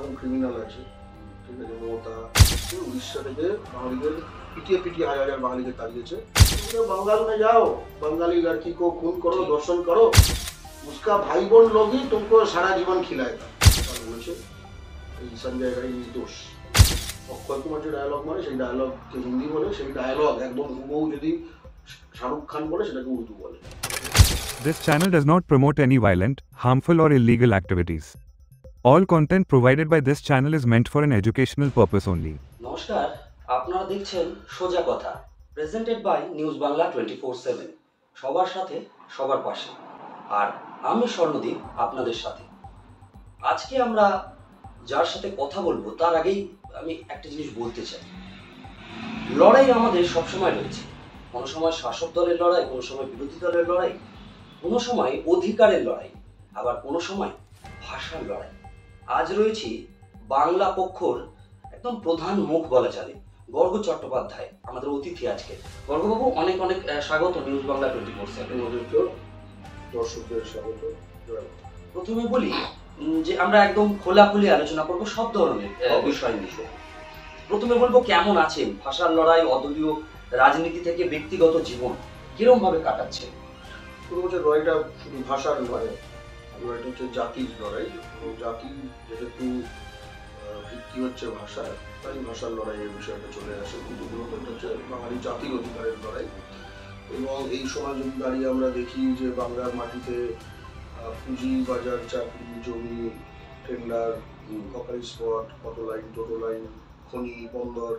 রকম ক্রিমিনাল আছে, ঠিক আছে, মমতা উড়িষ্যা থেকে বাঙালিদের পিটিয়ে পিটিয়ে হাজার হাজার বাঙালিকে তাড়িয়েছে। बंगाल में जाओ, बंगाली लड़की को खून करो, दर्शन करो, उसका भाई बोन लोग ही तुमको सारा जीवन खिलाएगा। বলেছে এই সঞ্জয় রায় নির্দোষ। অক্ষয় কুমার যে ডায়লগ মানে সেই ডায়লগকে হিন্দি বলে, সেই ডায়লগ একদম হুবহু যদি শাহরুখ খান বলে সেটাকে উর্দু বলে। This channel does not promote any violent, harmful or illegal activities. All content provided by this channel is meant for an educational purpose only. নমস্কার, আপনারা দেখছেন সোজা কথা, প্রেজেন্টেড বাই নিউজ বাংলা 24/7। সবার সাথে সবার পাশে, আর আমি স্বর্ণদীপ আপনাদের সাথে। আজকে আমরা যার সাথে কথা বলবো তার আগেই আমি একটা জিনিস বলতে চাই। লড়াই আমাদের সবসময় রয়েছে, কোনো সময় শাসক দলের লড়াই, কোনো সময় বিরোধী দলের লড়াই, কোনো সময় অধিকারের লড়াই, আবার কোনো সময় ভাষার লড়াই। আজ রয়েছি বাংলা পক্ষর একদম প্রধান মুখ বলা চলে, গর্গ চট্টোপাধ্যায় আমাদের অতিথি আজকে। গর্গবাবু, অনেক অনেক স্বাগত নিউজ বাংলা 24/7। দর্শকদের স্বাগত। প্রথমে বলি যে আমরা একদম খোলাখুলি আলোচনা করব সব ধরনের বিষয় নিয়ে। প্রথমে বলবো, কেমন আছেন? ভাষার লড়াই, অদলীয় রাজনীতি থেকে ব্যক্তিগত জীবন কিরকম ভাবে কাটাচ্ছেন? লড়াইটা শুধু ভাষার নয়, লড়াইটা হচ্ছে জাতির লড়াই। জাতি যেহেতু ভিত্তি হচ্ছে ভাষা, তাই ভাষার লড়াইয়ের বিষয়টা চলে আসে। কিন্তু মূলত হচ্ছে বাঙালি জাতির অধিকারের লড়াই। এবং এই সময় যদি দাঁড়িয়ে আমরা দেখি যে বাংলার মাটিতে পুঁজি বাজার, চাকরি, জমি, টেন্ডার, হকারি স্পট, কত লাইন, টোটো লাইন, খনি, বন্দর,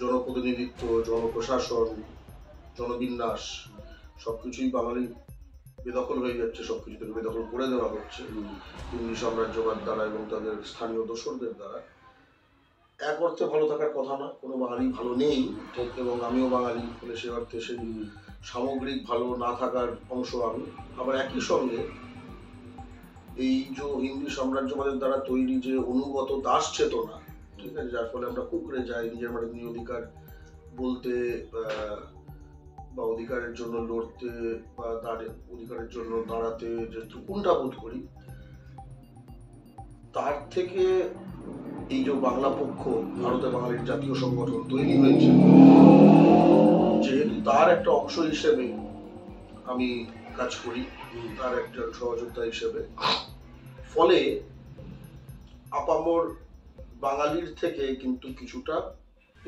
জনপ্রতিনিধিত্ব, জনপ্রশাসন, জনবিন্যাস সবকিছুই বাঙালি বেদখল হয়ে যাচ্ছে, সবকিছু থেকে বেদখল করে দেওয়া হচ্ছে ইংরেজ সাম্রাজ্যবাদ দ্বারা এবং তাদের স্থানীয় দোসরদের দ্বারা। এক অর্থে ভালো থাকার কথা না, কোনো বাঙালি ভালো নেই, এবং আমিও বাঙালি বলে সে অর্থে সেই সামগ্রিক ভালো না থাকার অংশ আমি। আবার একই সঙ্গে এই যে হিন্দু সাম্রাজ্যবাদের দ্বারা তৈরি যে অনুগত দাস চেতনা, ঠিক আছে, যার ফলে আমরা কুঁকড়ে যাই নিজের মানে নিজ অধিকার বলতে বা অধিকারের জন্য লড়তে বা অধিকারের জন্য দাঁড়াতে যে ত্রুকুণ্ঠা বোধ করি, তার থেকে এই যে বাংলা পক্ষ, ভারতে বাঙালির জাতীয় সংগঠন তৈরি হয়েছে, যেহেতু তার একটা অংশ হিসেবে আমি কাজ করি, তার একটা সহযোগিতা হিসেবে, ফলে আপামর বাঙালির থেকে কিন্তু কিছুটা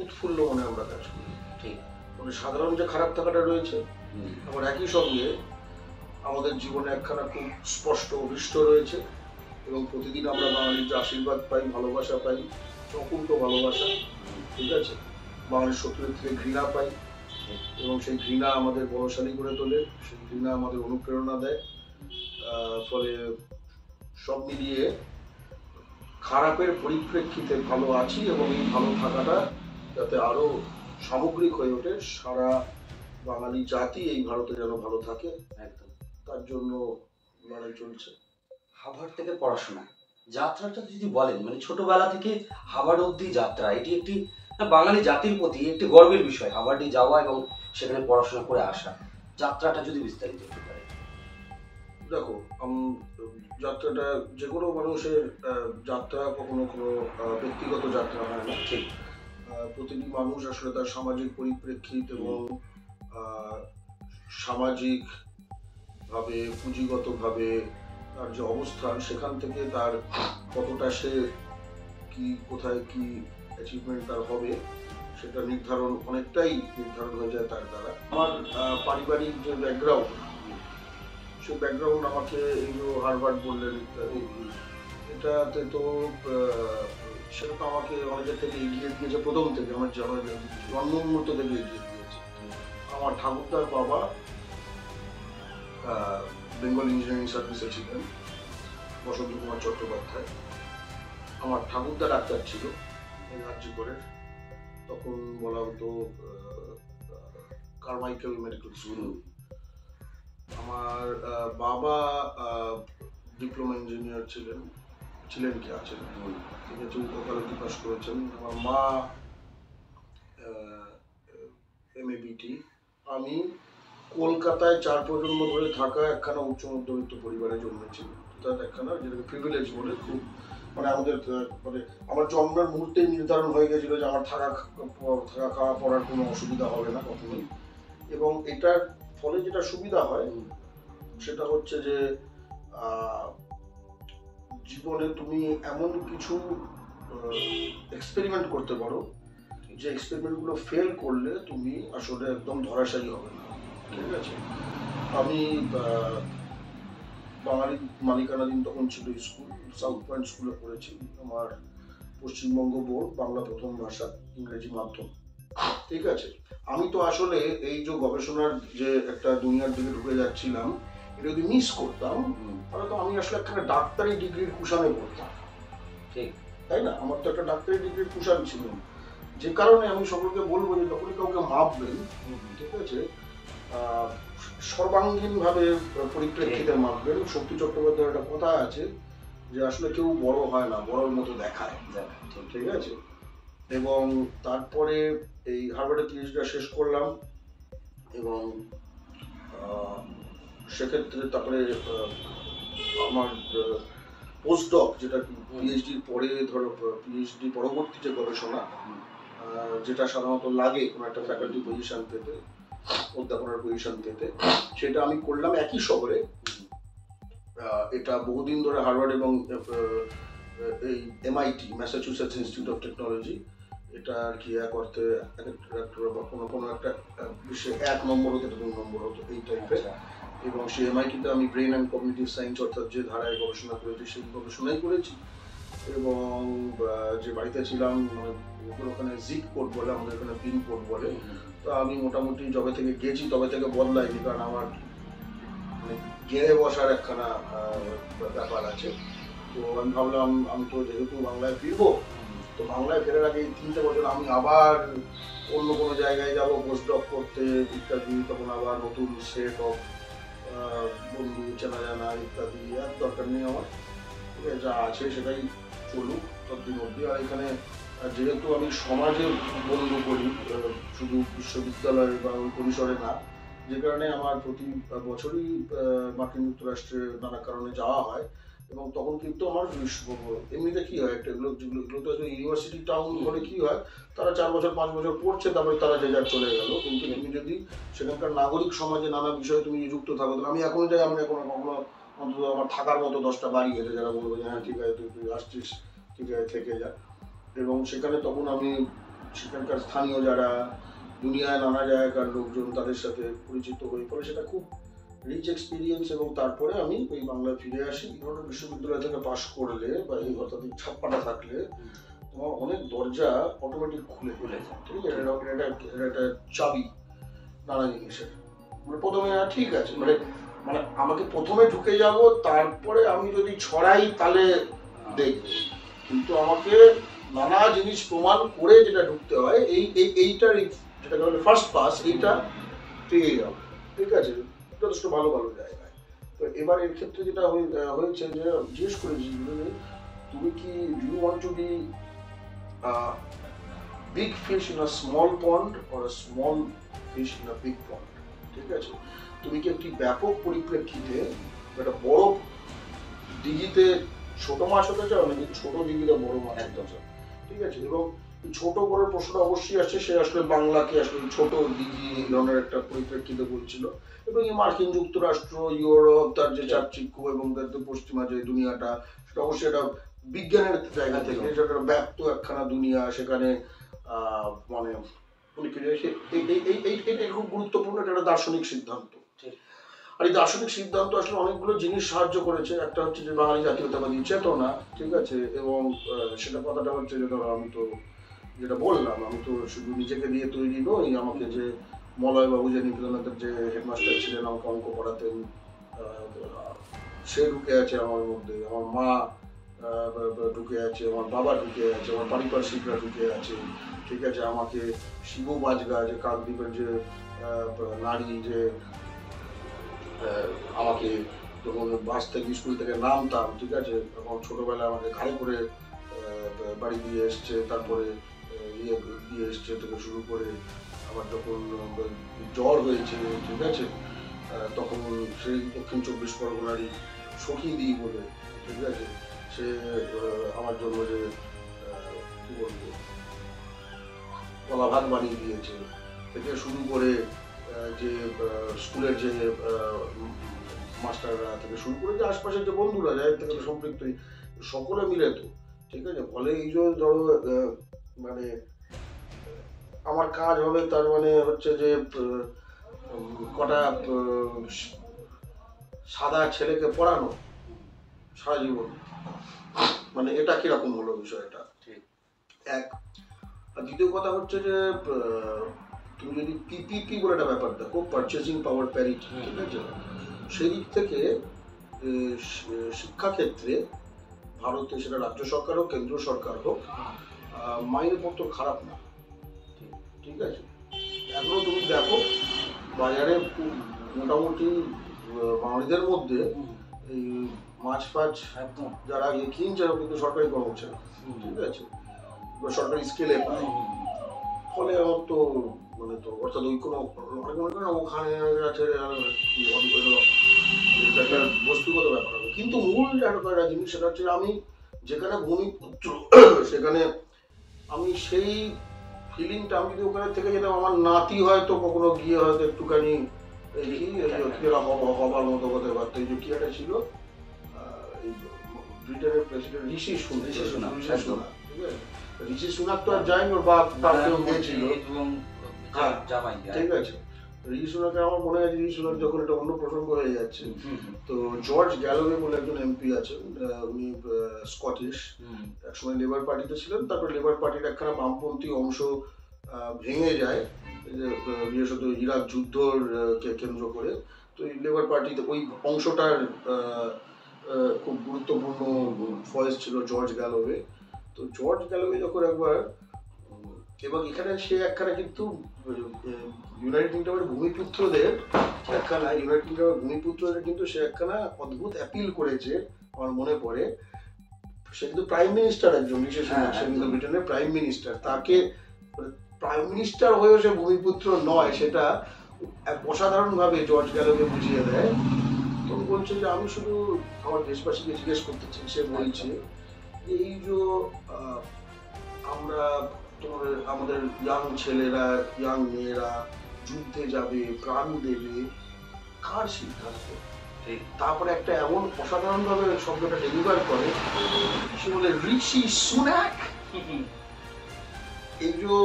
উৎফুল্ল মনে আমরা কাজ করি। ঠিক, মানে সাধারণ যে খারাপ থাকাটা রয়েছে, আবার একই সঙ্গে আমাদের জীবনে একখানা খুব স্পষ্ট অভিষ্ট রয়েছে, এবং প্রতিদিন আমরা বাঙালির যে আশীর্বাদ পাই, ভালোবাসা পাই, অকুণ্ঠ ভালোবাসা, ঠিক আছে, বাঙালির শত্রুদের থেকে ঘৃণা পাই, এবং সেই ঘৃণা আমাদের বলশালী করে তোলে, সেই ঘৃণা আমাদের অনুপ্রেরণা দেয়। ফলে সব মিলিয়ে খারাপের পরিপ্রেক্ষিতে ভালো আছি, এবং এই ভালো থাকাটা যাতে আরো সামগ্রিক হয়ে ওঠে, সারা বাঙালি জাতি এই ভারতে যেন ভালো থাকে, একদম তার জন্য লড়াই চলছে। হাভার্ড থেকে পড়াশোনা যাত্রাটা যদি বলেন, মানে ছোটবেলা থেকে হাভার্ড অব্দি যাত্রা, এটি একটি বাঙালি জাতির প্রতি একটি গর্বের বিষয়, হাভার্ডে যাওয়া এবং সেখানে পড়াশোনা করে আসা। যাত্রাটা যদি বিস্তারিত হতে পারে। দেখো, যাত্রাটা যে কোনো মানুষের যাত্রা কখনো কোনো ব্যক্তিগত যাত্রা হয় না। ঠিক, প্রতিটি মানুষ আসলে তার সামাজিক পরিপ্রেক্ষিত এবং সামাজিক ভাবে, পুঁজিগতভাবে তার যে অবস্থান, সেখান থেকে তার কতটা সে কি, কোথায় কি অ্যাচিভমেন্ট তার হবে, সেটা অনেকটাই নির্ধারণ হয়ে যায় তার দ্বারা। আমার পারিবারিক যে ব্যাকগ্রাউন্ড, সেই ব্যাকগ্রাউন্ড আমাকে এই যে হার্ভার্ড বললেন ইত্যাদি, এটাতে তো সেটা তো আমাকে অনেকের থেকে এগিয়ে দিয়েছে। প্রথম থেকে আমার জন্ম মুহূর্ত থেকে এগিয়ে দিয়েছে। আমার ঠাকুরদার বাবা বেঙ্গল ইঞ্জিনিয়ারিং সার্ভিসে ছিলেন, বসন্ত কুমার চট্টোপাধ্যায়। আমার ঠাকুরদা ডাক্তার ছিল রাজ্যকরের, তখন বলা হতো কারমাইকেল মেডিকেল স্কুল। আমার বাবা ডিপ্লোমা ইঞ্জিনিয়ার ছিলেন কি আছেন, ঠিক আছে, ওকালতি পাস করেছেন। আমার মা MA-BT। আমি কলকাতায় 4 প্রজন্ম ধরে থাকা একখানা উচ্চ মধ্যবিত্ত পরিবারে জন্মেছি। অর্থাৎ একখানা যেটাকে প্রিভিলেজ বলে, খুব মানে আমাদের মানে আমার জন্মের মুহূর্তেই নির্ধারণ হয়ে গেছিল যে আমার থাকা খাওয়া পড়ার কোনো অসুবিধা হবে না কখনোই। এবং এটার ফলে যেটা সুবিধা হয় সেটা হচ্ছে যে জীবনে তুমি এমন কিছু এক্সপেরিমেন্ট করতে পারো যে এক্সপেরিমেন্টগুলো ফেল করলে তুমি আসলে একদম ধরাশায়ী হবে না, ঠিক আছে? আমি বাঙালি মালিকানাধীন তখন ছিল স্কুল, সাউথ পয়েন্ট স্কুলে পড়েছি। আমার পশ্চিমবঙ্গ বোর্ড, বাংলা প্রথম ভাষা, ইংরেজি মাধ্যম, ঠিক আছে? আমি তো আসলে এই যে গবেষণার যে একটা দুনিয়ার দিকে ঢুকে যাচ্ছিলাম, এটা যদি মিস করতাম তাহলে তো আমি আসলে একটা ডাক্তারি ডিগ্রির কুশানে পড়তাম, ঠিক তাই না? আমার তো একটা ডাক্তারি ডিগ্রির কুশান ছিল, যে কারণে আমি সকলকে বলবো যে যখনই কাউকে মাপবেন, ঠিক আছে, সর্বাঙ্গীন ভাবে পরিপ্রেক্ষিতে মাপবেন। শক্তি চট্টোপাধ্যায়ের একটা কথা আছে যে আসলে কেউ বড় হয় না, বড়র মতো দেখায়, ঠিক আছে? এবং তারপরে এই হার্ভার্ডে পিএইচডিটা শেষ করলাম এবং সেক্ষেত্রে তারপরে আমার পোস্টডক, যেটা পিএইচডির পরে ধরো পিএইচডি পরবর্তী যে গবেষণা যেটা সাধারণত লাগে কোনো একটা ফ্যাকাল্টি পজিশন পেতে, অধ্যাপনার পজিশন পেতে, সেটা আমি করলাম একই শহরে। এটা বহুদিন ধরে হার্ভার্ড এবং এই MIT, Massachusetts institute of technology, এটা আর কি এক অর্থে কোনো একটা বিশ্বে 1 নম্বর হতো, 2 নম্বর হতো, এই টাইপের। এবং সেই এমআইটিতে আমি ব্রেন অ্যান্ড কগনিটিভ সায়েন্স অর্থাৎ যে ধারায় গবেষণা করেছি সেই গবেষণাই করেছি। এবং যে বাড়িতে ছিলাম, মানে ওখানে জিপ কোড বলে, আমাদের এখানে পিন কোড বলে, তো আমি মোটামুটি যবে থেকে গেছি তবে থেকে বদলাইনি, কারণ আমার মানে গেড়ে বসার একখানা ব্যাপার আছে। তো আমি ভাবলাম আমি তো যেহেতু বাংলায় ফিরবো, তো বাংলায় ফেরার আগে 3টে বছর আমি আবার অন্য কোনো জায়গায় যাবো পোস্টডক করতে ইত্যাদি, তখন আবার নতুন সেট অফ বন্ধু চেনা জানা ইত্যাদি, আর দরকার নেই আমার, যা আছে সেটাই চলুক ততদিন অবধি। আর এখানে যেহেতু আমি সমাজে বন্ধু করি, শুধু বিশ্ববিদ্যালয় বা ওই পরিসরে না, যে কারণে আমার প্রতি বছরই মার্কিন যুক্তরাষ্ট্রে নানা কারণে যাওয়া হয়। এবং তখন কিন্তু আমার এমনিতে কি হয়, একটা এগুলো তো ইউনিভার্সিটি টাউন হলে কি হয়, তারা 4 বছর 5 বছর পড়ছে, তারপরে তারা যে যার চলে গেল। কিন্তু তুমি যদি সেখানকার নাগরিক সমাজে নানা বিষয়ে তুমি যুক্ত থাকো, তাহলে আমি এখন যাই, আমি এখন কখনো অন্তত আমার থাকার মতো 10টা বাড়ি গেছে, যারা বলবো যে হ্যাঁ ঠিক আছে তুই আসছিস, ঠিক আছে থেকে যা। এবং সেখানে তখন আমি সেখানকার স্থানীয় যারা দুনিয়ায় নানা জায়গার লোকজন, তাদের সাথে পরিচিত হয়ে পড়ে, সেটা খুব রিচ এক্সপিরিয়েন্স। এবং তারপরে আমি ওই বাংলায় ফিরে আসি। ধরো বিশ্ববিদ্যালয় থেকে পাশ করলে বা এই অর্থাৎ ছাপ্পাটা থাকলে তোমার অনেক দরজা অটোমেটিক খুলে যায়, ঠিক আছে? এটা একটা চাবি নানা জিনিসের। মানে প্রথমে ঠিক আছে, মানে আমাকে প্রথমে ঢুকে যাব, তারপরে আমি যদি ছড়াই তাহলে দেখব, কিন্তু আমাকে নানা জিনিস প্রমাণ করে যেটা ঢুকতে হয়, এইটার যেটা ফার্স্ট পাস, এইটা পেয়ে যাবো, ঠিক আছে, যথেষ্ট ভালো ভালো জায়গায়। তো এবার এর ক্ষেত্রে যেটা হয়েছে যে জিজ্ঞেস করেছি তুমি কি do you want to be big fish in a small pond or a small fish in a big pond, ঠিক আছে? তুমি কি একটি ব্যাপক পরিপ্রেক্ষিতে একটা বড় দিঘিতে ছোট মাছ হতে চাও, নাকি ছোট দিঘিতে বড় মাছ হতে চাও, ঠিক আছে? এবং ছোট বড় প্রশ্ন অবশ্যই আসছে, সে আসলে বাংলাকে আসলে ছোট দিঘি এই ধরনের একটা পরিপ্রেক্ষিতে বলছিল। এবং এই মার্কিন যুক্তরাষ্ট্র, ইউরোপ, তার যে চাকচিক্য এবং তার যে পশ্চিমা যে দুনিয়াটা, সেটা অবশ্যই একটা বিজ্ঞানের জায়গা থেকে, সেটা একটা ব্যক্ত একখানা দুনিয়া, সেখানে মানে এইটা খুব গুরুত্বপূর্ণ, একটা দার্শনিক সিদ্ধান্ত। আর এই দার্শনিক সিদ্ধান্ত আসলে অনেকগুলো জিনিস সাহায্য করেছে। একটা হচ্ছে যে বাঙালি জাতীয়তাবাদী চেতনা, ঠিক আছে? এবং সেটা কথাটা হচ্ছে যে ধরো আমি তো যেটা বললাম, আমি তো শুধু নিজেকে দিয়ে তৈরি নই। আমাকে যে মলয়বাবু, যে নিকেতনাথের যে হেডমাস্টার ছিলেন, আমাকে অঙ্ক পড়াতেন, সে ঢুকে আছে আমার মধ্যে, আমার মা ঢুকে আছে, আমার বাবা ঢুকে আছে, আমার পারিপার্শ্বিকরা ঢুকে আছে, ঠিক আছে? আমাকে শিবু বাজগা, যে কাকদ্বীপের যে নারী, যে আমাকে যখন বাস থেকে স্কুল থেকে নামতাম, ঠিক আছে, তখন ছোটবেলায় আমাকে ঘাড়ে করে বাড়ি দিয়ে এসছে, তারপরে ইয়ে দিয়ে এসছে থেকে শুরু করে আমার যখন জ্বর হয়েছে, ঠিক আছে, তখন সেই দক্ষিণ 24 পরগনারই সখী দি বলে, ঠিক আছে, সে আমার জন্য যে কি বলবো কলা ভাত বানিয়ে দিয়েছে থেকে শুরু করে যে স্কুলের যে মাস্টাররা থেকে শুরু করে যে আশপাশের যে বন্ধুরা যাদের থেকে সম্পৃক্ত সকলে মিলে তো ঠিক আছে। ফলে এই যে ধরো মানে আমার কাজ হবে তার মানে হচ্ছে যে কটা সাদা ছেলেকে পড়ানো সারা জীবন, মানে এটা কিরকম হলো বিষয়টা এক। আর দ্বিতীয় কথা হচ্ছে যে তুমি যদি পিপিপি বলে একটা ব্যাপার দেখো, পারচেজিং পাওয়ার প্যারিটি, ঠিক আছে, সেই দিক থেকে শিক্ষাক্ষেত্রে ভারতে সেটা রাজ্য সরকার হোক কেন্দ্র সরকার হোক মাইনেপত্র খারাপ না, ঠিক আছে। এখনো তুমি দেখো বাজারে মোটামুটি বাঙালিদের মধ্যে এই মাছ ফাছ একদম যারা কিনছে কিন্তু সরকারি কর্মচারী, ঠিক আছে, সরকারি স্কেলে পায়। ফলে আমার তো মানে তো অর্থাৎ ওই কোনো অনেক মনে করেন ওখানে আছে একটা বস্তুগত ব্যাপার হবে, কিন্তু মূল একটা জিনিস সেটা হচ্ছে আমি যেখানে ভূমিপুত্র সেখানে আমি সেই ফিলিংটা আমি যদি ওখানে থেকে যেতাম আমার নাতি হয়তো কখনো গিয়ে হয়তো একটুখানি হবার মতো হতে পারতো। এই যে কি একটা ছিল ব্রিটেনের প্রেসিডেন্ট ঋষি সুনাক, ঠিক আছে, ঋষি সুনাক তো আর যায়নি, ওর বাপ গিয়েছিল, ঠিক আছে। ঋষি সুনাকে আমার মনে হয় ঋষি সুনাক যখন এটা অন্য প্রসঙ্গ হয়ে যাচ্ছে, তো জর্জ গ্যালোওয়ে বলে একজন এমপি আছেন, উনি স্কটিশ, একসময় লেবার পার্টিতে ছিলেন, তারপর লেবার পার্টির একখানা বামপন্থী অংশ ভেঙে যায় বিশেষত ইরাক যুদ্ধকে কেন্দ্র করে। তো এই লেবার পার্টিতে ওই অংশটার খুব গুরুত্বপূর্ণ ভয়েস ছিল জর্জ গ্যালোওয়ে। তো জর্জ গ্যালোওয়ে যখন একবার, এবং এখানে সে একখানা কিন্তু ইউনাইটেড কিংডমের ভূমিপুত্রদের একখানা ইউনাইটেড কিংডমের ভূমিপুত্রদের কিন্তু সে একখানা অদ্ভুত অ্যাপিল করেছে আমার মনে পড়ে। সে কিন্তু প্রাইম মিনিস্টার একজন, বিশেষ সে কিন্তু ব্রিটেনের প্রাইম মিনিস্টার, তাকে প্রাইম মিনিস্টার হয়েও সে ভূমিপুত্র নয়, সেটা অসাধারণভাবে জর্জ গ্যালোওয়ে বুঝিয়ে দেয়। তো বলছে যে আমি শুধু আমার দেশবাসীকে জিজ্ঞেস করতে চাই, সে বলছে এই যে আমরা আমাদের ইয়াং ছেলেরা ইয়াং মেয়েরা যুদ্ধে যাবে, প্রাণ দেবে, কার সিদ্ধান্ত? তারপরে একটা এমন অসাধারণ ভাবে শব্দটা ডেলিভার করে, সে বলে ঋষি সুনাক। এই যে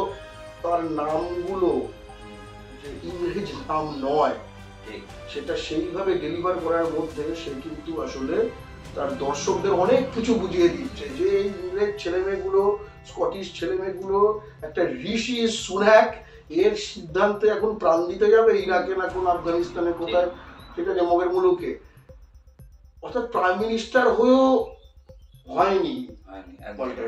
তার নামগুলো যে ইংরেজি নাম নয়, সেটা সেইভাবে ডেলিভার করার মধ্যে সে কিন্তু আসলে তার দর্শকদের অনেক কিছু বুঝিয়ে দিচ্ছে যে এই ইংরেজ ছেলেমেয়েগুলো, স্কটিশ ছেলেমেয়েগুলো একটা ঋষি সুনাক এর সিদ্ধান্তে এখন প্রাণ দিতে যাবে ইরাকে না কোন আফগানিস্তানে কোথায়, ঠিক আছে, মগের মুলুকে, অর্থাৎ প্রাইম মিনিস্টার হয়েও হয়নি,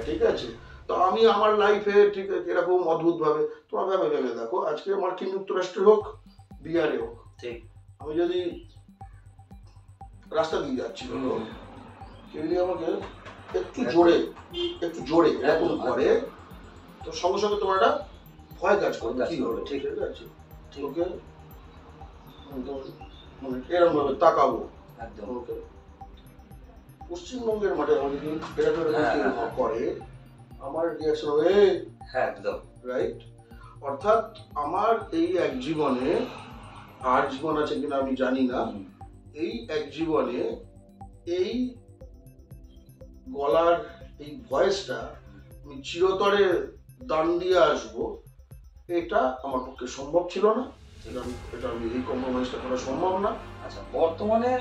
ঠিক আছে। তো আমি আমার লাইফে ঠিক আছে এরকম অদ্ভুত ভাবে তোমার ভেবে দেখো, আজকে মার্কিন যুক্তরাষ্ট্রে হোক বিহারে হোক, আমি যদি রাস্তা দিয়ে যাচ্ছি কেউ যদি আমাকে একটু জোরে এরকম করে, তো সঙ্গে সঙ্গে তোমার একটা ভয় কাজ করবে, কি হবে, ঠিক আছে, ওকে এরকম ভাবে তাকাবো। পশ্চিমবঙ্গের মাঠে আমাদের করে আমার রিয়াকশন হবে একদম রাইট। অর্থাৎ আমার এই এক জীবনে, আর জীবন আছে কিনা আমি জানি না, এই এক জীবনে এই গলার এই ভয়েসটা আমি চিরতরে দান দিয়ে আসবো, এটা আমার পক্ষে সম্ভব ছিল না, এটা আমি এই কম্প্রোমাইজটা করা সম্ভব না। আচ্ছা, বর্তমানে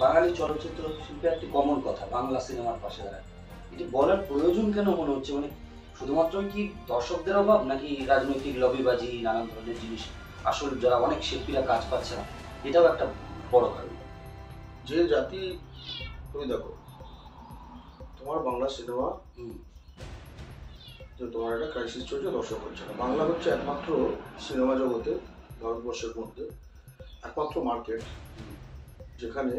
বাঙালি চলচ্চিত্র শিল্পে একটি কমন কথা বাংলা সিনেমার পাশে দাঁড়ায়, এটি বলার প্রয়োজন কেন মনে হচ্ছে? মানে শুধুমাত্র কি দর্শকদের অভাব, নাকি রাজনৈতিক লবিবাজি, নানান ধরনের জিনিস, আসলে যারা অনেক শিল্পীরা কাজ পাচ্ছে না, এটাও একটা বড় কারণ? যে জাতি, তুমি দেখো তোমার বাংলা সিনেমা যে তোমার একটা ক্রাইসিস চলছে, দর্শক হচ্ছে না। বাংলা হচ্ছে একমাত্র সিনেমা জগতে ভারতবর্ষের মধ্যে একমাত্র মার্কেট যেখানে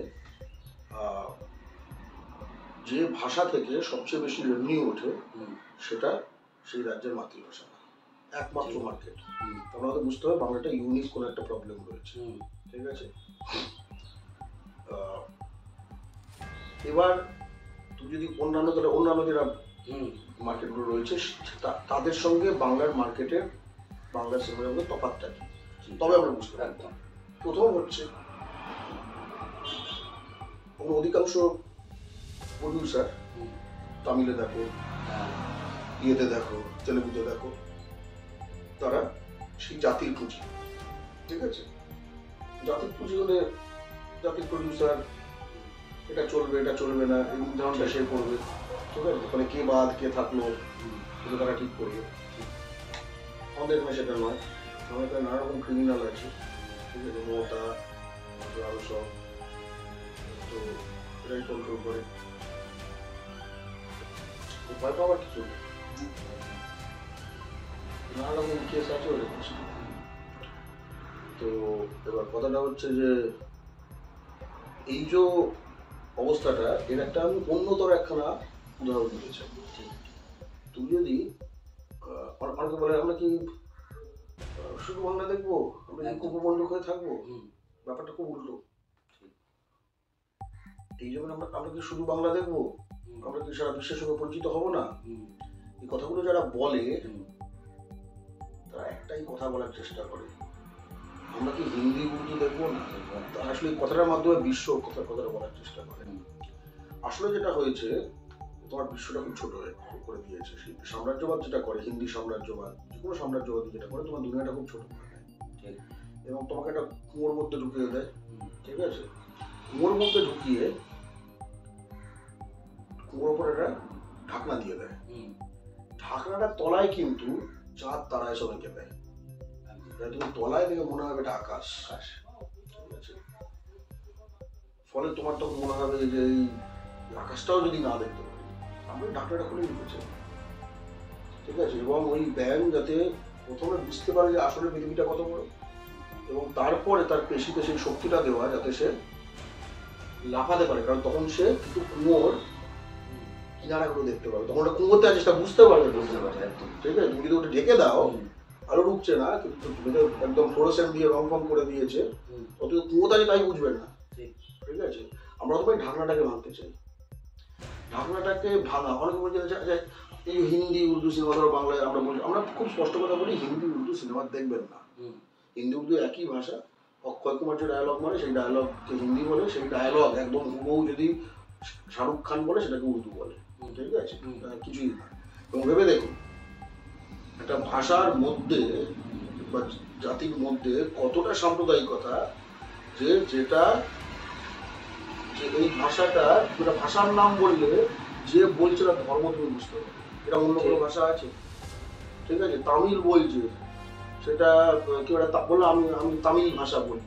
যে ভাষা থেকে সবচেয়ে বেশি রেভিনিউ ওঠে সেটা সেই রাজ্যের মাতৃভাষা, একমাত্র মার্কেট। আমাদের বুঝতে হবে বাংলাটা ইউনিক কোনো একটা প্রবলেম রয়েছে, ঠিক আছে। এবার তুমি যদি অন্যান্য যারা মার্কেটগুলো রয়েছে তাদের সঙ্গে বাংলার মার্কেটের বাংলার সিনেমার মধ্যে তফাৎটা কি, তবে আমরা বুঝতে পারি। একদম। প্রথম হচ্ছে অধিকাংশ প্রডিউসার তামিলে দেখো, ইয়েতে দেখো, তেলেগুতে দেখো, তারা সেই জাতির পুঁজি, ঠিক আছে, জাতির পুঁজি হলে জাতির প্রডিউসার এটা চলবে এটা চলবে না এই নির্ধারণটা সে করবে, ঠিক আছে, ওখানে কে বাদ কে থাকলো সেটা তারা ঠিক করবে। আমাদের এখানে সেটা নয়, আমাদের এখানে নানা রকম ক্রিমিনাল আছে, ঠিক আছে, মমতা আরো সব, তো এটাই কন্ট্রোল করে, ভয় পাওয়ার কিছু নেই, নানা রকম কেস আছে ওদের কাছে। তো এবার কথাটা হচ্ছে যে এই যে অবস্থাটা, এর একটা আমি অন্যতর একখানা উদাহরণ দিতে চাই। তুমি যদি অনেকে বলে আমরা কি শুধু বাংলা দেখবো, আমরা কি কুকুমন্ডক হয়ে থাকবো, ব্যাপারটা খুব উল্টো। এই জন্য আমরা কি শুধু বাংলা দেখবো, আমরা কি সারা বিশ্বের সঙ্গে পরিচিত হব না, এই কথাগুলো যারা বলে তারা একটাই কথা বলার চেষ্টা করে, আমরা কি হিন্দি উর্দু দেখবো না, তারা আসলে এই কথাটার মাধ্যমে বিশ্ব কথাটা বলার চেষ্টা করে। আসলে যেটা হয়েছে, তোমার বিশ্বটা খুব ছোট করে দিয়েছে, সাম্রাজ্যবাদ যেটা করে, হিন্দি সাম্রাজ্যবাদ, যে কোনো সাম্রাজ্যবাদী যেটা করে, তোমার দুনিয়াটা খুব ছোট করে দেয় এবং তোমাকে একটা কুয়োর মধ্যে ঢুকিয়ে দেয়, ঠিক আছে, কুয়োর মধ্যে ঢুকিয়ে কুয়োর উপর একটা ঢাকনা দিয়ে দেয়, ঢাকনাটার তলায় কিন্তু চাঁদ তারা এসব এঁকে দেয়, তুমি তলায় দেখে মনে হবে এটা আকাশ, ঠিক আছে, ফলে তোমার তখন মনে হবে যে এই আকাশটাও যদি না দেখতে পারি, আমরা ঢাকনাটা খুলে নিয়েছে, ঠিক আছে, এবং ওই ব্যায়াম যাতে প্রথমে বুঝতে পারে যে আসলে পৃথিবীটা কত বড়, এবং তারপরে তার পেশিতে সেই শক্তিটা দেওয়া যাতে সে লাফাতে পারে, কারণ তখন সে কিন্তু কুয়োর কিনারাগুলো দেখতে পাবে, তখন ওটা কুয়োতে আছে সেটা বুঝতে পারবে, ঠিক আছে, তুমি যদি ওটা ঢেকে দাও আলো ঢুকছে না, কিন্তু তুমি তো একদম ফ্লোরোসেন্ট দিয়ে রং ফং করে দিয়েছে, অত কুয়োতে আছে তাই বুঝবে না, ঠিক আছে। আমরা তো ঢাকনাটাকে ভাঙতে চাই, ঢাকনাটাকে ভাঙা, অনেকে বলছে এই হিন্দি উর্দু সিনেমা ধরো বাংলায় আমরা বলি, আমরা খুব স্পষ্ট কথা বলি হিন্দি উর্দু সিনেমা দেখবেন না, হিন্দি উর্দু একই ভাষা, অক্ষয় কুমার যে ডায়লগ মানে সেই ডায়লগকে হিন্দি বলে, সেই ডায়লগ একদম হুবহু যদি শাহরুখ খান বলে সেটাকে উর্দু বলে, ঠিক আছে, কিছুই না। এবং ভেবে দেখুন একটা ভাষার মধ্যে বা জাতির মধ্যে কতটা সাম্প্রদায়িকতা, যে যেটা যে এই ভাষাটা ভাষার নাম বললে যে বলছে না ধর্ম তুমি বুঝতে পারবে, এটা অন্য কোনো ভাষা আছে, ঠিক আছে, তামিল বলছে সেটা কেউ একটা বললো আমি তামিল ভাষা বলি,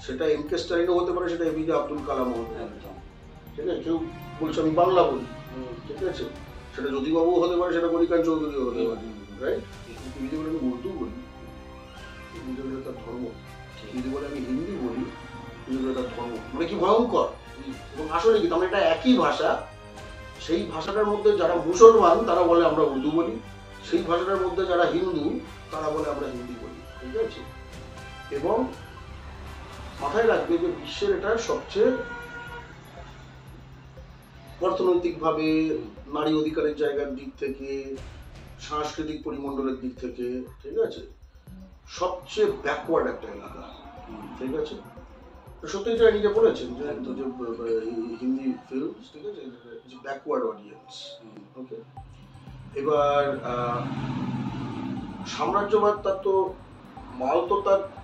সেটা এমকে স্টালিনও হতে পারে, সেটা এপিজে আব্দুল কালামও হতে পারে, ঠিক আছে, কেউ বলছে আমি বাংলা বলি, ঠিক আছে, সেটা জ্যোতিবাবু হতে পারে, সেটা গরিকান চৌধুরীও হতে পারে, রাইট, যদি বলে আমি উর্দু বলি, যদি বলে তার ধর্ম, যদি বলে আমি হিন্দি বলি, যদি বলে তার ধর্ম, মানে কি ভয়ঙ্কর। এবং আসলে কি আমরা এটা একই ভাষা, সেই ভাষাটার মধ্যে যারা মুসলমান তারা বলে আমরা উর্দু বলি, সেই ভাষাটার মধ্যে যারা হিন্দু তারা বলে আমরা হিন্দি বলি, ঠিক আছে। এবং মাথায় রাখবে যে বিশ্বের এটা সবচেয়ে অর্থনৈতিকভাবে, নারী অধিকারের জায়গার দিক থেকে, সাংস্কৃতিক পরিমণ্ডলের দিক থেকে, ঠিক আছে, সবচেয়ে ব্যাকওয়ার্ড একটা এলাকা, ঠিক আছে, সত্যি এটা নিজে বলেছেন যে হিন্দি ফিল্ম, ঠিক আছে, ব্যাকওয়ার্ড অডিয়েন্স, ওকে। এবার সাম্রাজ্যবাদ তার তো মাল তো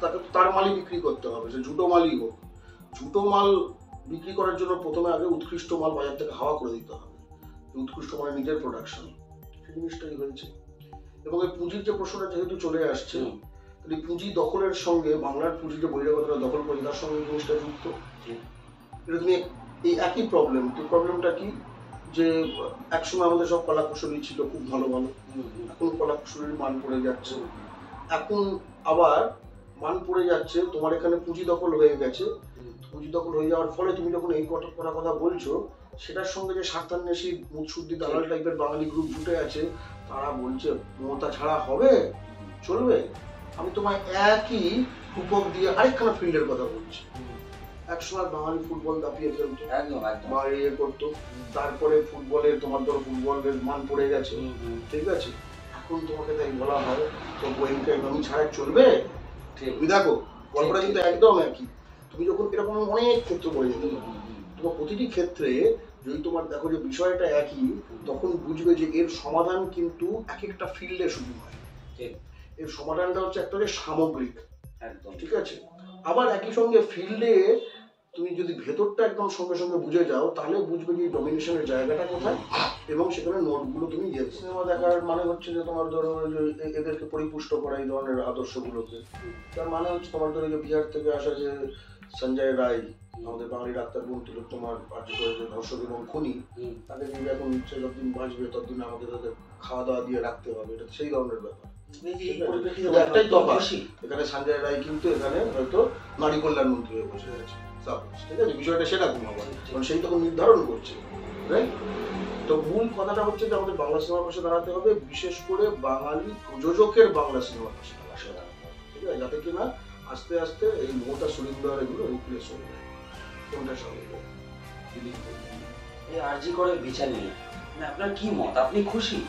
তাকে তার মালই বিক্রি করতে হবে, সে জুটো মালই হোক, জুটো মাল বিক্রি করার জন্য প্রথমে আগে উৎকৃষ্ট মাল বাজার থেকে হাওয়া করে দিতে হবে, উৎকৃষ্ট মালের নিজের প্রোডাকশন, সেই জিনিসটাই হয়েছে। এবং এই পুঁজির যে প্রশ্নটা যেহেতু চলে আসছে, তাহলে পুঁজি দখলের সঙ্গে বাংলার পুঁজি যে বহিরাগতরা দখল করে তার সঙ্গে জিনিসটা যুক্ত, এটা তুমি এই একই প্রবলেম। তো প্রবলেমটা কি, যে একসময় আমাদের সব কলা কুশলী ছিল খুব ভালো ভালো, এখন কলা কুশলীর মান পড়ে যাচ্ছে, এখন আবার মান পড়ে যাচ্ছে, তোমার এখানে পুঁজি দখল হয়ে গেছে, পুঁজি দখল হয়ে যাওয়ার ফলে তুমি যখন এই কথা বলছো, সেটার সঙ্গে যে স্বার্থান্বেষী মুৎসুদ্দি দালাল টাইপের বাঙালি গ্রুপ জুটে আছে, তারা বলছে মমতা ছাড়া হবে, চলবে। আমি তোমায় একই রূপক দিয়ে আরেকখানা ফিল্ডের কথা বলছি, একসময় বাঙালি ফুটবল দাপিয়ে ফেলতো, একদম একদম। বা ইয়ে করতো, তারপরে ফুটবলের তোমার ধরো ফুটবলের মান পড়ে গেছে, ঠিক আছে, এখন তোমাকে তাই বলা হয় তো গোয়েঙ্কা ইকোনমি ছাড়া চলবে? ঠিক। তুমি দেখো গল্পটা কিন্তু একদম একই। তুমি যখন এরকম অনেক ক্ষেত্র পড়ে যেতে পারো, তোমার প্রতিটি ক্ষেত্রে যদি তোমার দেখো যে বিষয়টা একই, তখন বুঝবে যে এর সমাধান কিন্তু এক একটা ফিল্ডে শুধু নয়, এর সমাধানটা হচ্ছে একটা সামগ্রিক, একদম ঠিক আছে। আবার একই সঙ্গে ফিল্ডে তুমি যদি ভেতরটা একদম সঙ্গে সঙ্গে বুঝে যাও, তাহলে বুঝবে যে ডমিনেশনের জায়গাটা কোথায়, এবং সেখানে নোটগুলো তুমি ইয়ে। সিনেমা দেখার মানে হচ্ছে যে তোমার ধরো এদেরকে পরিপুষ্ট করা এই ধরনের আদর্শগুলোকে, তার মানে হচ্ছে তোমার ধরো যে বিহার থেকে আসা যে সঞ্জয় রায়, আমাদের বাঙালি ডাক্তার বোন তোমার আর্টিকেল যে ধর্ষক এবং খুনি, তাদের কিন্তু এখন ইচ্ছে যতদিন বাঁচবে ততদিন আমাদের তাদের খাওয়া দাওয়া দিয়ে রাখতে হবে, এটা সেই ধরনের ব্যাপার। একটাই তফাৎ, এখানে সঞ্জয় রায় কিন্তু এখানে হয়তো নারী কল্যাণ মন্ত্রী হয়ে বসে আছে, ঠিক আছে, বিষয়টা সেরকম আবার, কারণ সেই তখন নির্ধারণ করছে, রাইট? তো মূল কথাটা হচ্ছে যে আমাদের বাংলা সিনেমার পাশে দাঁড়াতে হবে, বিশেষ করে বাঙালি প্রযোজকের বাংলা সিনেমার পাশে দাঁড়াতে হবে, ঠিক আছে, যাতে কিনা আস্তে আস্তে এই মোটা সুরিন্দর এগুলো রিপ্লেস হয়ে যায়। কোনটা সম্ভব? এই আরজি করের বিচার নিয়ে আপনার কি মত? আপনি খুশি?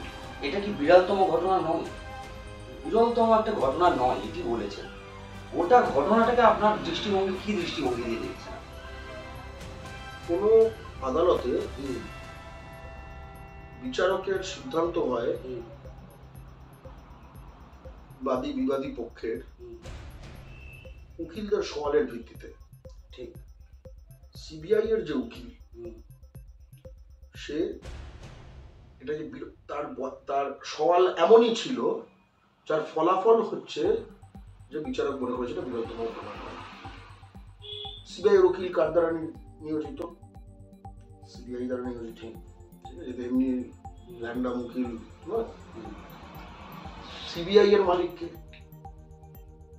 এটা কি বিরলতম ঘটনা নয়? বিরলতম একটা ঘটনা নয়, এটি বলেছেন। ওটা ঘটনাটাকে আপনার দৃষ্টিভঙ্গি, কি দৃষ্টিভঙ্গি দিয়ে দেখছেন? কোনো আদালতে বিচারকের সিদ্ধান্ত হয় বাদী বিবাদী পক্ষের উকিলদের সওয়ালের ভিত্তিতে। ঠিক। সিবিআই এর যে উকিল, সে এটা যে তার সওয়াল এমনই ছিল যার ফলাফল হচ্ছে যে বিচারক মনে করেছিল বিরোধ ঘটনা নয়। সিবিআই এর উকিল কার দ্বারা নিয়োজিত? সিবিআই দ্বারা নিয়োজিত, ঠিক আছে, এমনি র্যান্ডাম উকিল নয়। সিবিআই এর মালিক কে?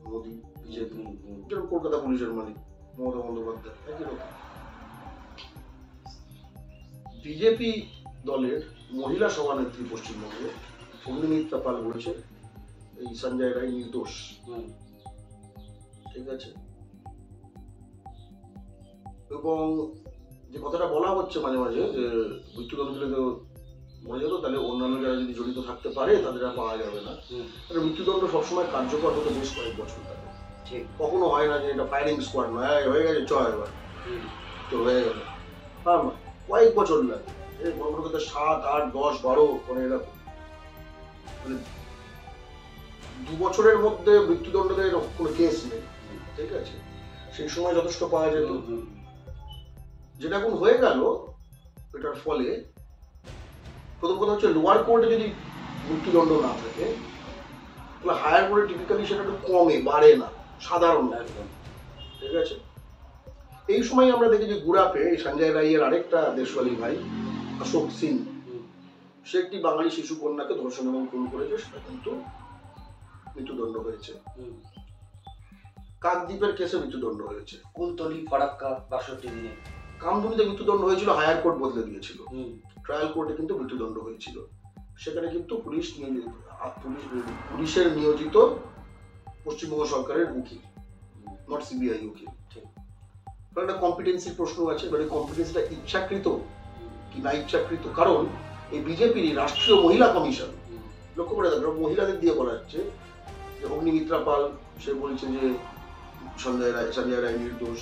মোদী, বিজেপি, যেরকম কলকাতা পুলিশের মালিক মমতা বন্দ্যোপাধ্যায়, একই রকম। বিজেপি দলের মহিলা সভানেত্রী পশ্চিমবঙ্গে অগ্নিমিত্রা পাল বলেছে এই সঞ্জয় রায় নির্দোষ, ঠিক আছে। এবং যে কথাটা বলা হচ্ছে মাঝে মাঝে যে মৃত্যুদণ্ড দিলে তো মরে যেত, তাহলে অন্যান্য যারা যদি জড়িত থাকতে পারে তাদের আর পাওয়া যাবে না। মৃত্যুদণ্ড সবসময় কার্যকর হতে বেশ কয়েক বছর থাকে, কখনো হয় না যে এটা ফায়ারিং স্কোয়াড নয়, হয়ে গেছে চ এবার তো হয়ে গেল, তার নয়, কয়েক বছর লাগে। এই বড় বড় কথা 7, 8, 10, 12 করে এরকম, মানে 2 বছরের মধ্যে মৃত্যুদণ্ড দেয় এরকম কোনো কেস নেই, ঠিক আছে। সেই সময় যথেষ্ট পাওয়া যেত। যেটা এখন হয়ে গেল, এটার ফলে প্রথম কথা হচ্ছে লোয়ার কোর্টে যদি মৃত্যুদণ্ড না থাকে তাহলে হায়ার কোর্টে টিপিক্যালি সেটা একটু কমে, বাড়ে না, সাধারণ, ঠিক আছে। এই সময় আমরা দেখি যে গুড়াপে সঞ্জয় রায়ের আরেকটা দেশওয়ালি ভাই অশোক সিং, সে একটি বাঙালি শিশু কন্যাকে ধর্ষণ এবং খুন করেছে, সেটা কিন্তু মৃত্যুদণ্ড হয়েছে। কাকদ্বীপের কেসে মৃত্যুদণ্ড হয়েছে। কুলতলি, ফারাক্কা 62 দিনে। কামদুনিতে মৃত্যুদণ্ড হয়েছিল, হায়ার কোর্ট বদলে দিয়েছিল, ট্রায়াল কোর্টে কিন্তু মৃত্যুদণ্ড হয়েছিল। সেখানে কিন্তু পুলিশের নিয়োজিত পশ্চিমবঙ্গ সরকারের উকিল, নট সিবিআই উকিল। একটা কম্পিটেন্সির প্রশ্ন আছে, মানে কম্পিটেন্সিটা ইচ্ছাকৃত কি না ইচ্ছাকৃত। কারণ এই বিজেপির রাষ্ট্রীয় মহিলা কমিশন, লক্ষ্য করে দেখো মহিলাদের দিয়ে বলা হচ্ছে যে অগ্নিমিত্রা পাল সে বলছে যে সঞ্জয় রায় নির্দোষ।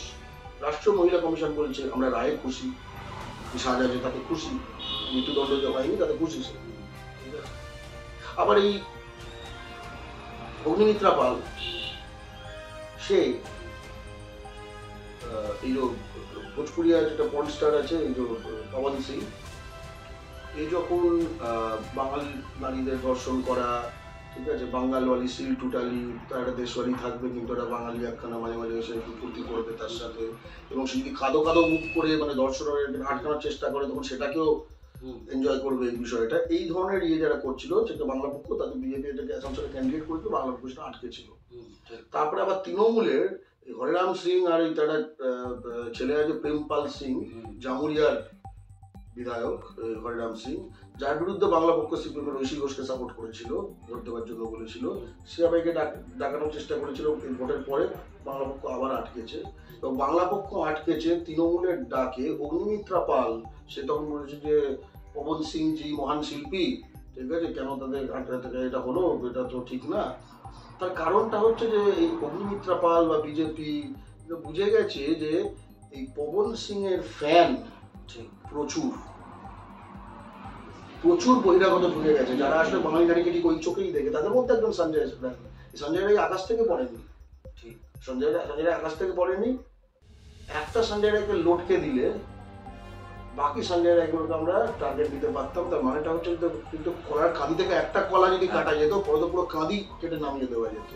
রাষ্ট্রীয় মহিলা কমিশন বলছে আমরা রায়ে খুশি, সাজা যে তাতে খুশি, মৃত্যুদণ্ড যে হয়নি তাতে খুশি সে। আবার এই অগ্নিমিত্রা পাল সে এই যে ভোজপুরিয়ার যেটা পর্ন স্টার আছে এই যে পবন সিং, এই যখন বাঙালি নারীদের ধর্ষণ করা, ঠিক আছে, বাঙালওয়ালি সিল টুটালি, তার একটা দেশওয়ালি থাকবে কিন্তু একটা বাঙালি একখানা মাঝে মাঝে এসে একটু ফুর্তি করবে তার সাথে, এবং সে যদি কাদো কাদো মুখ করে মানে দর্শনের আটকানোর চেষ্টা করে তখন সেটাকেও এনজয় করবে এই বিষয়টা। এই ধরনের যারা করছিল সেটা বাংলা পক্ষ, তাদের বিজেপি এটাকে অ্যাসামসনে ক্যান্ডিডেট করেছিল, বাংলা পক্ষ সেটা আটকে ছিল। তারপরে আবার তৃণমূলের হরিরাম সিং আর এই তারা ছেলে আছে প্রেমপাল সিং, জামুরিয়ার বিধায়ক হরিরাম সিং, যার বিরুদ্ধে বাংলা পক্ষ সিপিএম ঐশী ঘোষকে সাপোর্ট করেছিল, ভোট দেওয়ার জন্য বলেছিল, সবাইকে ডাকানোর চেষ্টা করেছিল। ভোটের পরে বাংলা পক্ষ আবার আটকেছে, এবং বাংলা পক্ষ আটকেছে তৃণমূলের ডাকে। অগ্নিমিত্রা পাল সে তখন বলেছে যে পবন সিং জি মহান শিল্পী, ঠিক আছে, কেন তাদের আটকাতে এটা হলো, এটা তো ঠিক না। তার কারণটা হচ্ছে যে এই অগ্নিমিত্রা পাল বা বিজেপি বুঝে গেছে যে এই পবন সিং এর ফ্যান প্রচুর প্রচুর বহিরাগত ঢুকে গেছে, যারা আসলে বাঙালি নারীকে ঠিক ওই চোখেই দেখে। তাদের মধ্যে একজন সঞ্জয় রায়। সঞ্জয় রায় আকাশ থেকে পড়েনি, সঞ্জয় রায় আকাশ থেকে পড়েনি। একটা সঞ্জয় রায়কে লটকে দিলে বাকি সঞ্জয় রায়গুলোকে আমরা টার্গেট দিতে পারতাম। তার মানেটা হচ্ছে কিন্তু কলার কাঁদি থেকে একটা কলা যদি কাটা যেত, পরে তো পুরো কাঁদি কেটে নামিয়ে দেওয়া যেত।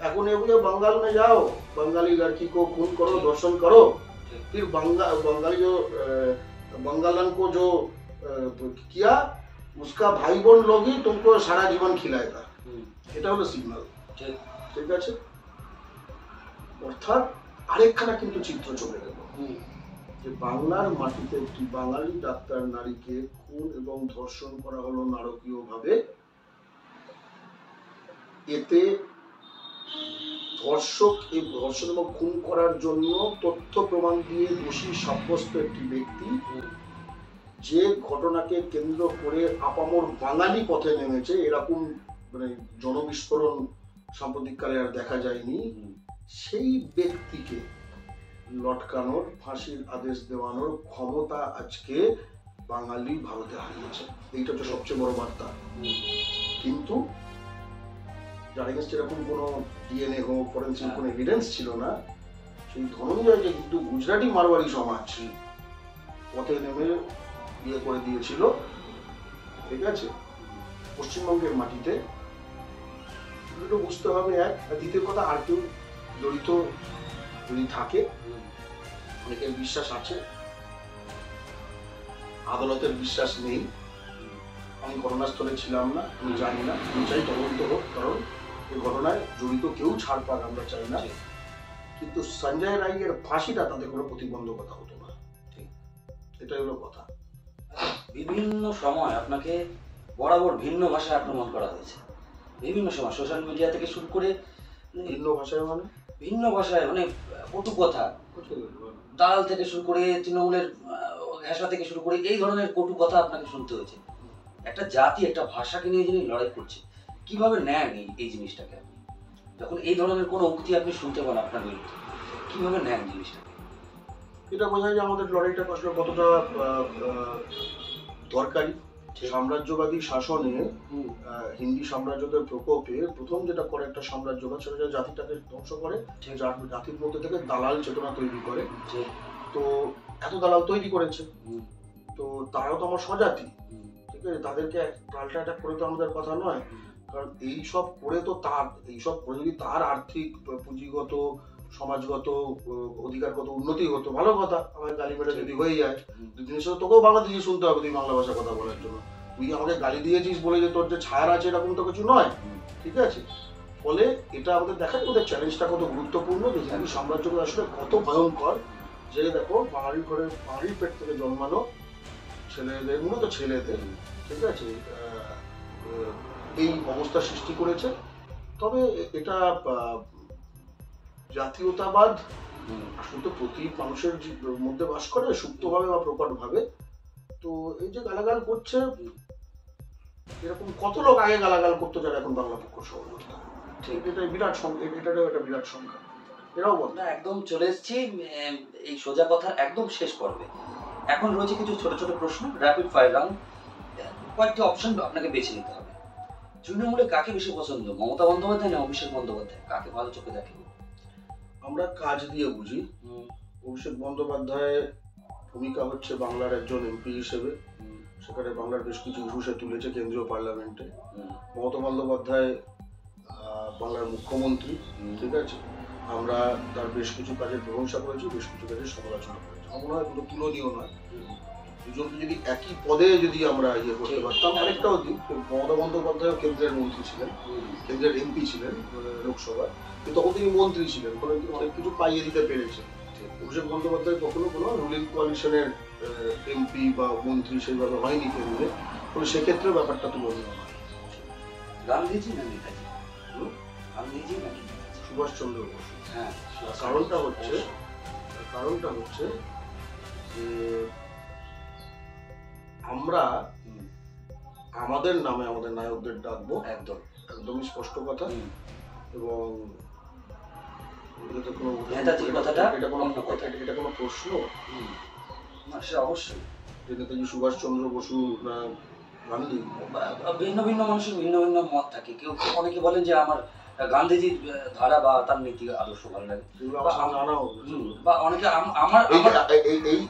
এখন এগুলো বাঙ্গাল মে যাও, बंगाली लड़की को खून करो, दर्शन करो, फिर बंगाली जो बंगालन को जो किया उसका भाई बोन लोग ही तुमको सारा जीवन खिलाएगा। এটা হলো সিগন্যাল, ঠিক আছে। অর্থাৎ আরেকখানা কিন্তু চিত্র চলে গেল যে বাংলার মাটিতে একটি বাঙালি ডাক্তার নারীকে খুন এবং ধর্ষণ করা হলো নারকীয়ভাবে। এতে ধর্ষণ এবং খুন করার জন্য তথ্য প্রমাণ দিয়ে দোষী সাব্যস্ত একটি ব্যক্তি, যে ঘটনাকে কেন্দ্র করে আপামর বাঙালি পথে নেমেছে, এরকম মানে জনবিস্ফোরণ সাম্প্রতিককালে আর দেখা যায়নি, সেই ব্যক্তিকে লটকানোর, ফাঁসির আদেশ দেওয়ানোর ক্ষমতা আজকে বাঙালি ভারতে হারিয়েছে। এইটা হচ্ছে সবচেয়ে বড় বার্তা। কিন্তু যার এগেন্সট এরকম কোনো ডিএনএ হোক, ফরেন্সিক কোনো এভিডেন্স ছিল না, সেই ধনঞ্জয়কে কিন্তু গুজরাটি মারওয়ারি সমাজ পথে নেমে বিয়ে করে দিয়েছিল, ঠিক আছে, পশ্চিমবঙ্গের মাটিতে। এগুলো বুঝতে হবে। এক, দ্বিতীয় কথা, আর কেউ জড়িত যদি থাকে, অনেকের বিশ্বাস আছে, আদালতের বিশ্বাস নেই। আমি ঘটনাস্থলে ছিলাম না, আমি জানি না, আমি চাই তদন্ত হোক, কারণ এই ঘটনায় জড়িত কেউ ছাড় পাক আমরা চাই না। কিন্তু সঞ্জয় রায়ের ফাঁসিটা তাদের কোনো প্রতিবন্ধকতা হতো না, এটাই হলো কথা। বিভিন্ন সময় আপনাকে বরাবর ভিন্ন ভাষায় আক্রমণ করা হয়েছে, বিভিন্ন সময় সোশ্যাল মিডিয়া থেকে শুরু করে ভিন্ন ভাষায় মানে ভিন্ন ভাষায়, মানে কটু কথা, দালাল থেকে শুরু করে তৃণমূলের ঘেঁষা থেকে শুরু করে এই ধরনের কটু কথা আপনাকে শুনতে হয়েছে। একটা জাতি, একটা ভাষাকে নিয়ে যিনি লড়াই করছে, কিভাবে নেন এই জিনিসটাকে? আপনি যখন এই ধরনের কোনো উক্তি আপনি শুনতে পান আপনার বিরুদ্ধে, কিভাবে নেন জিনিসটাকে? এটা বোঝায় যে আমাদের লড়াইটা আসলে কতটা দরকারি। সাম্রাজ্যবাদী শাসনে হিন্দি সাম্রাজ্যদের প্রকোপে প্রথম যেটা করে একটা সাম্রাজ্যবাদ, সেটা জাতিটাকে ধ্বংস করে, জাতির মধ্যে থেকে দালাল চেতনা তৈরি করে। তো এত দালাল তৈরি করেছে, তো তারাও তো আমার স্বজাতি, ঠিক আছে, তাদেরকে পাল্টা অ্যাটাক করে তো আমাদের কথা নয়। কারণ এইসব করে তো এইসব করে যদি তার আর্থিক, পুঁজিগত, সমাজগত, অধিকারগত উন্নতি হতো, ভালো কথা। আমার গালি মেরে যদি হয়ে যায়, দুদিনের সাথে তোকেও বাংলাদেশি শুনতে হবে তুই বাংলা ভাষা কথা বলার জন্য। তুই আমাকে গালি দিয়েছিস বলে যে তোর যে ছায়ার আছে এরকম তো কিছু নয়, ঠিক আছে। ফলে এটা আমাদের দেখায় ওদের চ্যালেঞ্জটা কত গুরুত্বপূর্ণ, যে হিন্দু সাম্রাজ্য আসলে কত ভয়ঙ্কর। যে দেখো, বাঙালির ঘরে, বাঙালির পেট থেকে জন্মানো ছেলেদের, মূলত ছেলেদের, ঠিক আছে, এই অবস্থা সৃষ্টি করেছে। তবে এটা জাতীয়তাবাদ আসলে তো প্রতি মানুষের মধ্যে বাস করে, সুপ্তভাবে বা প্রকটভাবে। তো এই যে গালাগাল করছে, এরকম কত লোক আগে গালাগাল করতো যারা এখন বাংলা পক্ষ সহযোগিতা, ঠিক, এটা বিরাট সংখ্যা, এটাও একটা বিরাট সংখ্যা। এরাও বল না, একদম চলে এসেছি এই সোজা কথার একদম শেষ পর্বে। এখন রয়েছে কিছু ছোট ছোট প্রশ্ন, র্যাপিড ফায়ার রাউন্ড। কয়েকটি অপশন আপনাকে বেছে নিতে হবে। তৃণমূলে কাকে বেশি পছন্দ, মমতা বন্দ্যোপাধ্যায় না অভিষেক বন্দ্যোপাধ্যায়? কাকে ভালো চোখে দেখেন? আমরা কাজ দিয়ে বুঝি। অভিষেক বন্দ্যোপাধ্যায়ের ভূমিকা হচ্ছে বাংলার একজন এমপি হিসেবে, সেখানে বাংলার বেশ কিছু ইস্যুসে তুলেছে কেন্দ্রীয় পার্লামেন্টে। মমতা বন্দ্যোপাধ্যায় বাংলার মুখ্যমন্ত্রী, ঠিক আছে, আমরা তার বেশ কিছু কাজের প্রশংসা করেছি, বেশ কিছু কাজের সমালোচনা করেছি। আমার মনে হয় দুটো তুলনীয় নয়। দুজনকে যদি একই পদে যদি আমরা ইয়ে করতে পারতাম। আরেকটাও দিক, মমতা বন্দ্যোপাধ্যায় কেন্দ্রের মন্ত্রী ছিলেন, কেন্দ্রের এমপি ছিলেন লোকসভায়, কিন্তু তখন তিনি মন্ত্রী ছিলেন, অনেক কিছু পাইয়ে দিতে পেরেছেন। অভিষেক বন্দ্যোপাধ্যায় কখনো কোনো রুলিং কোয়ালিশনের এমপি বা মন্ত্রী সেইভাবে হয়নি কেন্দ্রে, তো সেক্ষেত্রে ব্যাপারটা তো বলতে হবে গান্ধীজি না নেতাজি? গান্ধীজি না নেতাজি? সুভাষচন্দ্র বোস। হ্যাঁ, কারণটা হচ্ছে যে আমরা হুম, আমাদের নামে আমাদের নায়কদের ডাকবো, একদম একদমই স্পষ্ট কথা। হুম। এবং এটাতে কোনো নেতাজির কথাটা এটা কোনো অন্য কথা। এটা কোনো প্রশ্ন হুম। না, সে অবশ্যই। যে নেতাজি সুভাষচন্দ্র বসু না গান্ধী? ভিন্ন ভিন্ন মানুষের ভিন্ন ভিন্ন মত থাকে। কেউ অনেকে বলেন যে আমার গান্ধীজির ধারা বা তার নীতি আদর্শ ভালো লাগে। এগুলো আমার সামনে আনা হবে। বা অনেকে আমার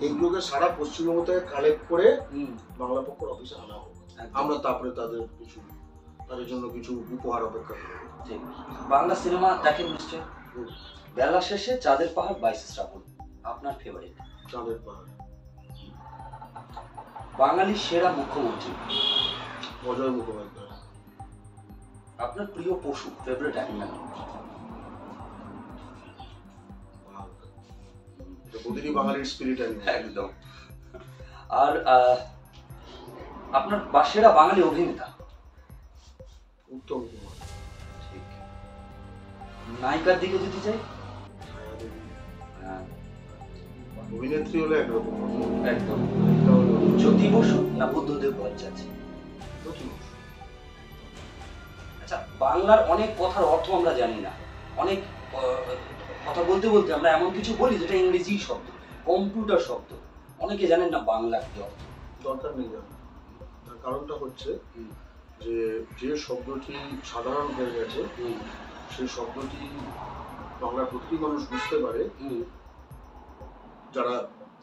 এইগুলোকে সারা পশ্চিমবঙ্গ থেকে কালেক্ট করে হুম, বাংলা পক্ষের অফিসে আনা হবে। একদম। আমরা তারপরে তাদের জন্য কিছু উপহার অপেক্ষা করবো। ঠিক। বাংলা সিনেমা দেখেন নিশ্চয়? বেলা শেষে চাঁদের পাহাড় 22 শ্রাবণ আপনার ফেভারিট? চাঁদের পাহাড়। বাঙালির সেরা মুখ্যমন্ত্রী? অজয় মুখোপাধ্যায়। আপনার প্রিয় পশু, ফেভারিট অ্যানিম্যাল? প্রতিটি বাঙালির স্পিরিট একদম। আর আপনার সেরা বাঙালি অভিনেতা? উত্তম কুমার। ঠিক। নায়িকার দিকে যদি যাই? অভিনেত্রী হলে একরকম, একদম। নায়িকা হলে জ্যোতি বসু না বুদ্ধদেব ভট্টাচার্য? জ্যোতি বসু। আচ্ছা, বাংলার অনেক কথার অর্থ আমরা জানি না। অনেক কথা বলতে বলতে আমরা এমন কিছু বলি যেটা ইংরেজি শব্দ, কম্পিউটার শব্দ। অনেকে জানেন না বাংলা কি অর্থ। দরকার নেই জানা। তার কারণটা হচ্ছে হুম, যে শব্দটি সাধারণ হয়ে গেছে, হুম, সেই শব্দটি বাংলার প্রতিটি মানুষ বুঝতে পারে হুম, যারা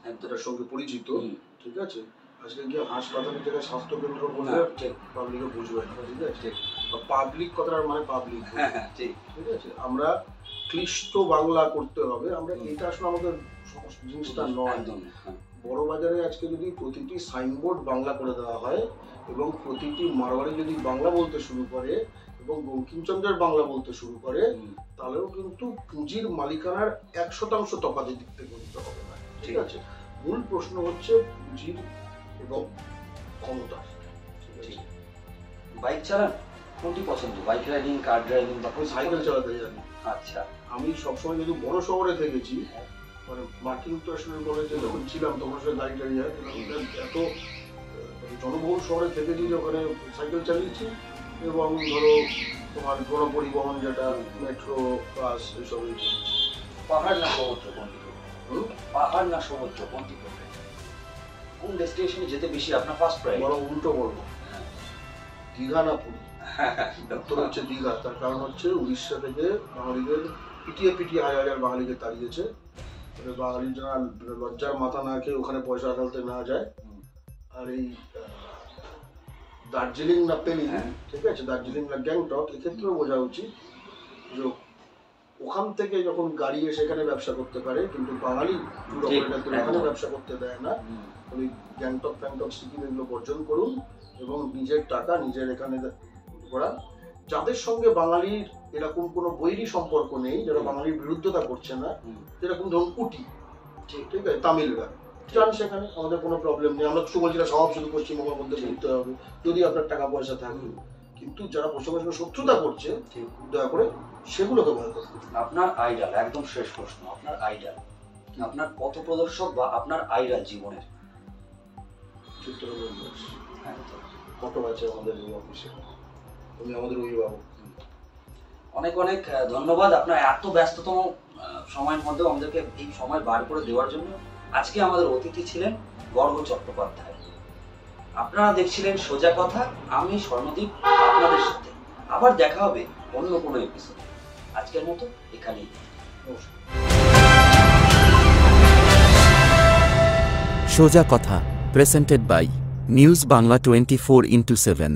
একদম। এটার সঙ্গে পরিচিত। হুম। ঠিক আছে, আজকে গিয়ে হাসপাতালের জায়গায় স্বাস্থ্য কেন্দ্র না, বললে ঠিক। পাবলিকে বুঝবে না। ঠিক আছে, ঠিক। পাবলিক কথাটার মানে পাবলিক। হ্যাঁ, হ্যাঁ, ঠিক। ঠিক আছে, আমরা ক্লিষ্ট বাংলা করতে হবে। আমরা এটা আসলে আমাদের জিনিসটা নয়। একদম, হ্যাঁ। বড় বাজারে আজকে যদি প্রতিটি সাইনবোর্ড বাংলা করে দেওয়া হয় এবং প্রতিটি মারোয়ারি যদি বাংলা বলতে শুরু করে এবং বঙ্কিমচন্দ্রের বাংলা বলতে শুরু করে, হুম, তাহলেও কিন্তু পুঁজির মালিকানার 1% তফাতে দিকতে করতে হবে না। ঠিক ঠিক। আছে, মূল প্রশ্ন হচ্ছে পুঁজির এবং ক্ষমতা। ঠিক আছে, ঠিক। বাইক চালান? কোনটি পছন্দ? বাইক রাইডিং, কার ড্রাইভিং বা আমি সাইকেল চালাতে জানি। আচ্ছা। আমি সবসময় যদি বড় শহরে থেকেছি, হ্যাঁ। মানে মার্কিন যুক্তরাষ্ট্রের কলেজে যখন ছিলাম তখন সে গাড়ি টাড়ি যায়, এত জনবহুল শহরে থেকেছি যে ওখানে সাইকেল চালিয়েছি। এবং ধরো তোমার গণপরিবহন যেটা মেট্রো, বাস, এসবই। পাহাড় না সমুদ্র কোনটি করবেন? পাহাড় না সমুদ্র কোনটি করবেন? কোন ডেস্টিনেশনে যেতে বেশি আপনার ফার্স্ট প্রায়োরিটি? বরং উল্টো বলবো, দীঘা না পুরী। উত্তর হচ্ছে দীঘা। তার কারণ হচ্ছে উড়িষ্যা থেকে বাঙালিদের পিটিয়ে পিটিয়ে হাজার হাজার বাঙালিকে তাড়িয়েছে। বাঙালি যারা লজ্জার মাথা না খেয়ে ওখানে পয়সা আদালতে না যায়। আর এই দার্জিলিং না পেলি, ঠিক আছে, দার্জিলিং না গ্যাংটক, এক্ষেত্রেও বোঝা উচিত যে ওখান থেকে যখন গাড়ি এসে এখানে ব্যবসা করতে পারে, কিন্তু বাঙালি ট্যুর অপারেটরদের এখানে ব্যবসা করতে দেয় না। ওই গ্যাংটক ফ্যাংটক সিকিম এগুলো বর্জন করুন এবং নিজের টাকা নিজের এখানে করা। যাদের সঙ্গে বাঙালির এরকম কোনো বৈরী সম্পর্ক নেই, যারা বাঙালির বিরুদ্ধতা করছে না, যেরকম ধরুন উটি, ঠিক আছে, তামিলরা যান সেখানে, আমাদের কোনো প্রবলেম নেই। আমরা শুধু বলছি না সব শুধু পশ্চিমবঙ্গের মধ্যে ঘুরতে হবে যদি আপনার টাকা পয়সা থাকে। কিন্তু যারা পশ্চিমবঙ্গের সঙ্গে শত্রুতা করছে, দয়া করে সেগুলোকে ভয় করতে। আপনার আইডল, একদম শেষ প্রশ্ন, আপনার আইডল, আপনার পথ প্রদর্শক বা আপনার আইডল জীবনের? চিত্তরঞ্জন দাস। ফটো আছে আমাদের এই অফিসে, উনি আমাদের অভিভাবক। অনেক অনেক ধন্যবাদ আপনার এত ব্যস্ততম সময়ের মধ্যে আমাদেরকে এই সময় বার করে দেওয়ার জন্য। আজকে আমাদের অতিথি ছিলেন গর্গ চট্টোপাধ্যায়। আপনারা দেখছিলেন সোজা কথা, আমি স্বর্ণদীপ আপনাদের সাথে। আবার দেখা হবে অন্য কোনো এপিসোডে। আজকের মতো এখানেই। নমস্কার। সোজা কথা, presented by news Bangla 24x7।